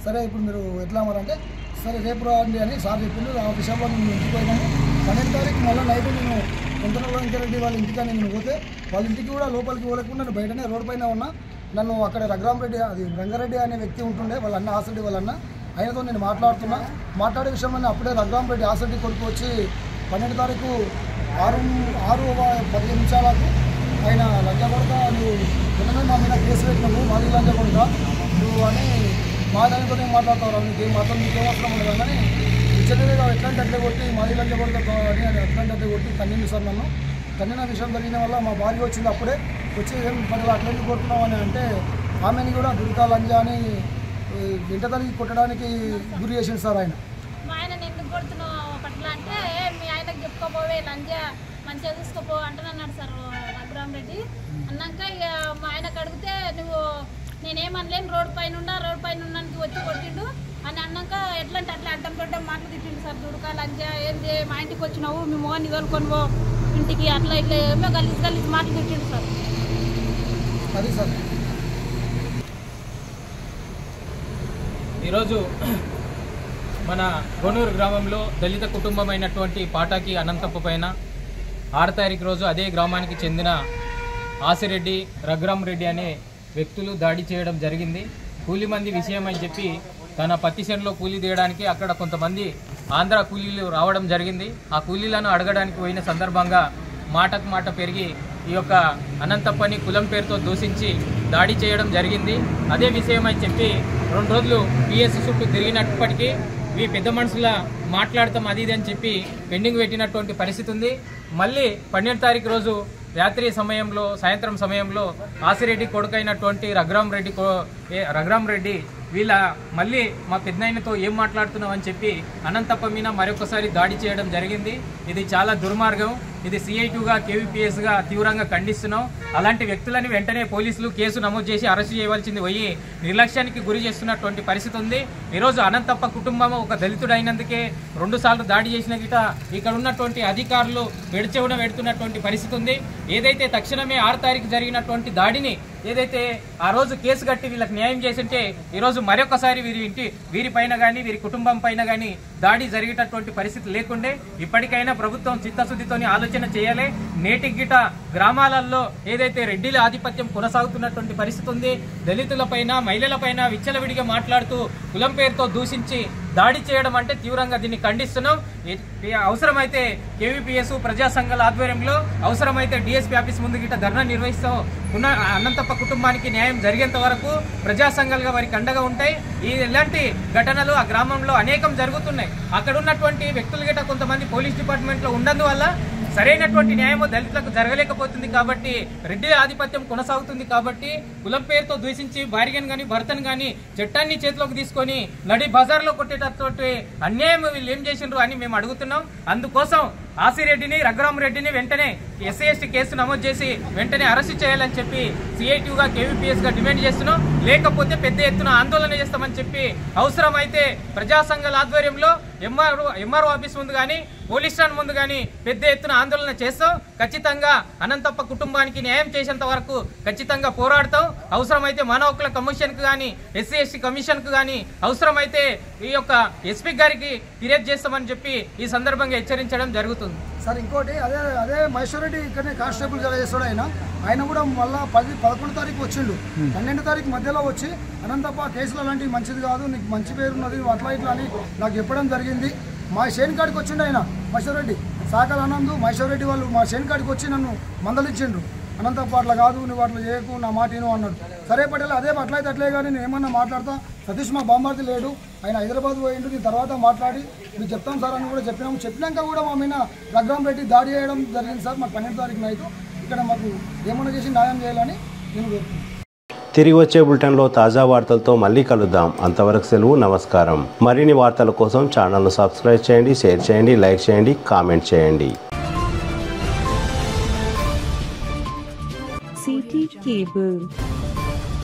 సరే ఇప్పుడు మీరు ఎట్లా అన్నారంటే సరే రేపు రాండి అని సార్ చెప్పిండు. ఆ విషయంలో నేను ఇంటికి పోయినాము. 12 తారీఖు మళ్ళీ నైట్ నేను కొంతలో ఇంకెరెడ్డి వాళ్ళ ఇంటికి నేను పోతే వాళ్ళ ఇంటికి కూడా లోపలికి పోలేకుండా నేను బయటనే రోడ్ పైన ఉన్నా. నన్ను అక్కడ రంగారెడ్డి అనే వ్యక్తి ఉంటుండే, వాళ్ళ అన్న ఆసిరెడ్డి వాళ్ళ అన్న, ఆయనతో నేను మాట్లాడే విషయంలో అప్పుడే రంగారెడ్డి ఆసిరెడ్డి కొడుకు వచ్చి 12 తారీఖు 6:15 ఆయన లంచగొడక నువ్వు వెంటనే మా మీద కేసు పెట్టినావు, మాది లంచగొడక నువ్వు అని మా దానితోనే మాట్లాడతావు, నీకేం మాత్రం నీకేం అవసరం ఉండదు అని ఇచ్చలేగా ఎట్లాంటి అట్లే కొట్టి మాది లంచగొడక అని అట్లాంటి అట్లే కొట్టి తన్నింది సార్. నన్ను తన్నిన విషయం జరిగిన వల్ల మా భార్య వచ్చింది, అప్పుడే వచ్చి ఏం పట్ల అట్లెందుకు కొడుతున్నావు అని అంటే ఆమెని కూడా దుర్గా లంజ అని ఇంటతలికి కొట్టడానికి గురి చేసింది సార్. ఆయన ఎందుకు కొడుతున్నావు పట్ల అంటే మీ ఆయనకు చెప్పుకోపోవే లంజ మంచిగా చూసుకోపో అంటున్నాడు సార్ రఘురామ్ రెడ్డి. అన్నాక ఇక మా ఆయనకు అడిగితే నువ్వు నేనేమనలేను, రోడ్ పైన ఉన్నానికి వచ్చి కొట్టిండు అని అన్నాక ఎట్లంటే అట్లా అడ్డం పెట్టడం మాటలు తిట్టిండు సార్. దుర్గా లంజ ఏంది మా ఇంటికి వచ్చినావు, మీ మోహన్ని తోలుకొనివో ఇంటికి, అట్లా ఇట్లా ఏమో గలీజ్ మాటలు తిట్టిండు సార్. అది సార్ ఈరోజు మన గోనూరు గ్రామంలో దళిత కుటుంబమైనటువంటి పాటాకి అనంతప్ప పైన 6 తారీఖు రోజు అదే గ్రామానికి చెందిన ఆసిరెడ్డి, రఘురామ్ రెడ్డి అనే వ్యక్తులు దాడి చేయడం జరిగింది. కూలి మంది విషయం అని చెప్పి తన పత్తి చేనులో కూలీ తీయడానికి అక్కడ కొంతమంది ఆంధ్ర కూలీలు రావడం జరిగింది. ఆ కూలీలను అడగడానికి పోయిన సందర్భంగా మాటకు మాట పెరిగి ఈ యొక్క అనంతప్పని కులం పేరుతో దూషించి దాడి చేయడం జరిగింది. అదే విషయం అని చెప్పి 2 రోజులు పిఎస్ చుట్టూ తిరిగినప్పటికీ ఈ పెద్ద మనుషుల మాట్లాడతాం అది ఇది అని చెప్పి పెండింగ్ పెట్టినటువంటి పరిస్థితి ఉంది. మళ్ళీ 12 తారీఖు రోజు సాయంత్రం సమయంలో ఆసిరెడ్డి కొడుకైనటువంటి రఘురామ్ రెడ్డి వీళ్ళ మళ్ళీ మా పెద్దనాయనతో ఏం మాట్లాడుతున్నాం అని చెప్పి అనంతప్ప మీద మరొకసారి దాడి చేయడం జరిగింది. ఇది చాలా దుర్మార్గం. ఇది CI2గా KVPSగా తీవ్రంగా ఖండిస్తున్నాం. అలాంటి వ్యక్తులని వెంటనే పోలీసులు కేసు నమోదు చేసి అరెస్టు చేయవలసింది పోయి నిర్లక్ష్యానికి గురి చేస్తున్నటువంటి పరిస్థితి ఉంది. ఈరోజు అనంతప్ప కుటుంబం ఒక దళితుడైనందుకే 2 సార్లు దాడి చేసిన గిట ఇక్కడ ఉన్నటువంటి అధికారులు వెడిచెవున పెడుతున్నటువంటి పరిస్థితి ఉంది. ఏదైతే తక్షణమే 6 తారీఖు జరిగినటువంటి దాడిని ఏదైతే ఆ రోజు కేసు కట్టి వీళ్ళకి న్యాయం చేసింటే ఈరోజు మరొకసారి వీరి పైన కానీ వీరి కుటుంబం పైన కానీ దాడి జరిగేటటువంటి పరిస్థితి లేకుండే ఇప్పటికైనా ప్రభుత్వం చిత్తశుద్ధితోని ఆలోచన చేయాలి. నేటి గిట గ్రామాలలో ఏదైతే రెడ్డిల ఆధిపత్యం కొనసాగుతున్నటువంటి పరిస్థితి ఉంది, దళితులపైన మహిళలపైన విచ్చలవిడిగా మాట్లాడుతూ కులం పేరుతో దూషించి దాడి చేయడం అంటే తీవ్రంగా దీన్ని ఖండిస్తున్నాం. అవసరమైతే KVPS ప్రజా సంఘాల ఆధ్వర్యంలో అవసరమైతే DSP ఆఫీస్ ముందు గిట ధర్నా నిర్వహిస్తాం. అనంతప్ప కుటుంబానికి న్యాయం జరిగేంత వరకు ప్రజా సంఘాలుగా వారికి అండగా ఉంటాయి. ఇలాంటి ఘటనలు ఆ గ్రామంలో అనేకం జరుగుతున్నాయి. అక్కడ ఉన్నటువంటి వ్యక్తులు గిట కొంతమంది పోలీస్ డిపార్ట్మెంట్లో ఉన్నందువల్ల సరైనటువంటి న్యాయము దళితులకు జరగలేకపోతుంది కాబట్టి రెడ్డి ఆధిపత్యం కొనసాగుతుంది కాబట్టి కులం పేరుతో ద్వేషించి భార్యను కానీ భర్తను కానీ చట్టాన్ని చేతిలోకి తీసుకొని నడి బజార్లో కొట్టేటటువంటి అన్యాయం వీళ్ళు ఏం చేసిండ్రు అని మేము అడుగుతున్నాం. అందుకోసం ఆసిరెడ్డిని రఘురామరెడ్డిని వెంటనే ఎస్సీ ఎస్టీ కేసు నమోదు చేసి వెంటనే అరెస్ట్ చేయాలని చెప్పి సిఐటిగా కేవీపీఎస్ గా డిమాండ్ చేస్తున్నాం. లేకపోతే పెద్ద ఎత్తున ఆందోళన చేస్తామని చెప్పి అవసరమైతే ప్రజా సంఘాల ఆధ్వర్యంలో ఎంఆర్ఓ ఆఫీస్ ముందు కానీ పోలీస్ స్టేషన్ ముందు కానీ పెద్ద ఎత్తున ఆందోళన చేస్తాం. ఖచ్చితంగా అనంతప్ప కుటుంబానికి న్యాయం చేసేంత వరకు ఖచ్చితంగా పోరాడతాం. అవసరమైతే మానవ హక్కుల కమిషన్ కు కానీ ఎస్సీ ఎస్టీ కమిషన్ కు కానీ అవసరమైతే ఈ యొక్క ఎస్పీ గారికి ఫిర్యాదు చేస్తామని చెప్పి ఈ సందర్భంగా హెచ్చరించడం జరుగుతుంది. సార్ ఇంకోటి అదే మహేశ్వర్ రెడ్డి ఇక్కడనే కానిస్టేబుల్ గా చేస్తాడు. ఆయన కూడా మళ్ళీ 11 తారీఖు వచ్చిండు. 12 తారీఖు మధ్యలో వచ్చి అనంతప్ప కేసులు అలాంటివి మంచిది కాదు, నీకు మంచి పేరు ఉన్నది, అట్లా ఇట్లా అని నాకు చెప్పడం జరిగింది. మా షేన్ కాడికి వచ్చిండు ఆయన మహేశ్వర్ రెడ్డి సాకల్ ఆనంద్ మహేశ్వర్ రెడ్డి వాళ్ళు మా షేన్ కాడికి వచ్చి నన్ను మందలిచ్చిండ్రు. అనంతప్ప అట్లా కాదు, నువ్వు అట్లా చేయకు, నా మాట విను అన్నాడు. సరే పటేల్ అదే అట్లయితే అట్లే కానీ నేను ఏమన్నా మాట్లాడతా. సతీష్ మా బాంబార్ది లేడు, ఆయన హైదరాబాద్ పోయిండు. దీని తర్వాత మాట్లాడి మీకు చెప్తాం సార్ అని కూడా చెప్పినాము. చెప్పినాక కూడా మా మీద రఘురామరెడ్డి దాడి చేయడం జరిగింది సార్. మాకు 12 తారీఖు నైట్ ఇక్కడ మాకు ఏమన్నా చేసి న్యాయం చేయాలని నేను కోరుతున్నాను. తిరిగి వచ్చే బులెటిన్లో తాజా వార్తలతో మళ్ళీ కలుద్దాం. అంతవరకు సెలవు, నమస్కారం. మరిన్ని వార్తల కోసం ఛానల్ను సబ్స్క్రైబ్ చేయండి, షేర్ చేయండి, లైక్ చేయండి, కామెంట్ చేయండి. CT Cable